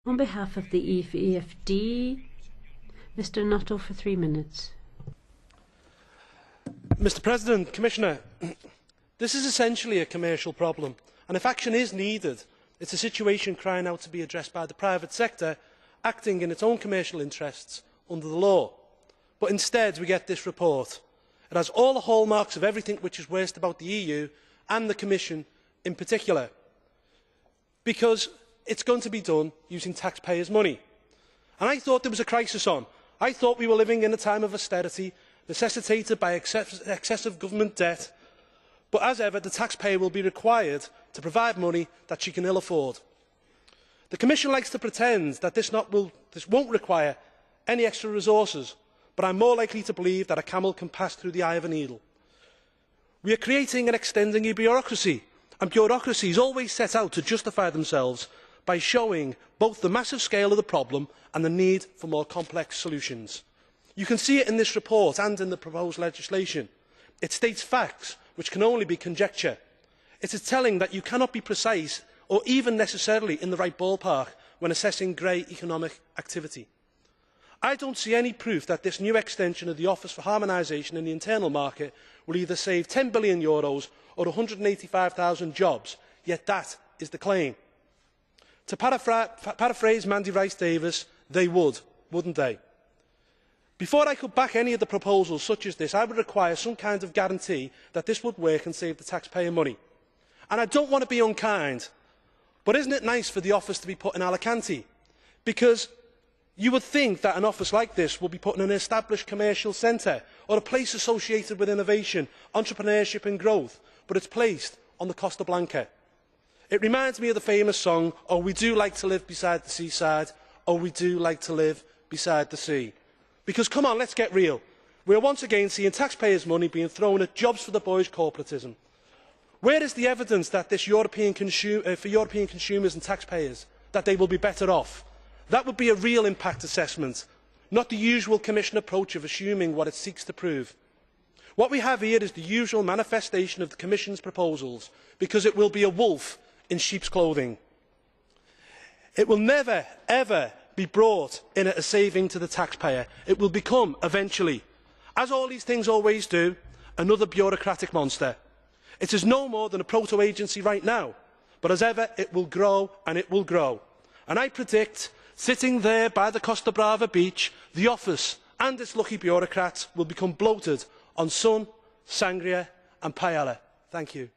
On behalf of the EFD, Mr. Nuttall for 3 minutes. Mr. President, Commissioner, this is essentially a commercial problem, and if action is needed, it is a situation crying out to be addressed by the private sector, acting in its own commercial interests under the law. But instead we get this report. It has all the hallmarks of everything which is worst about the EU and the Commission in particular, because it is going to be done using taxpayers' money. And I thought there was a crisis on. I thought we were living in a time of austerity necessitated by excessive government debt, but as ever the taxpayer will be required to provide money that she can ill afford. The Commission likes to pretend that this won't require any extra resources, but I am more likely to believe that a camel can pass through the eye of a needle. We are creating and extending a bureaucracy, and bureaucracies always set out to justify themselves by showing both the massive scale of the problem and the need for more complex solutions. You can see it in this report and in the proposed legislation. It states facts which can only be conjecture. It is telling that you cannot be precise or even necessarily in the right ballpark when assessing grey economic activity. I do not see any proof that this new extension of the Office for Harmonisation in the internal market will either save €10 billion or 185,000 jobs, yet that is the claim. To paraphrase Mandy Rice Davis, they would, wouldn't they? Before I could back any of the proposals such as this, I would require some kind of guarantee that this would work and save the taxpayer money. And I do not want to be unkind, but isn't it nice for the office to be put in Alicante? Because you would think that an office like this will be put in an established commercial centre or a place associated with innovation, entrepreneurship and growth, but it is placed on the Costa Blanca. It reminds me of the famous song, "Oh, we do like to live beside the seaside, oh, we do like to live beside the sea." Because, come on, let's get real. We are once again seeing taxpayers' money being thrown at jobs for the boys' corporatism. Where is the evidence that this for European consumers and taxpayers, that they will be better off? That would be a real impact assessment, not the usual Commission approach of assuming what it seeks to prove. What we have here is the usual manifestation of the Commission's proposals, because it will be a wolf in sheep's clothing. It will never, ever be brought in at a saving to the taxpayer. It will become, eventually, as all these things always do, another bureaucratic monster. It is no more than a proto-agency right now, but as ever it will grow and it will grow. And I predict, sitting there by the Costa Brava beach, the office and its lucky bureaucrats will become bloated on sun, sangria and paella. Thank you.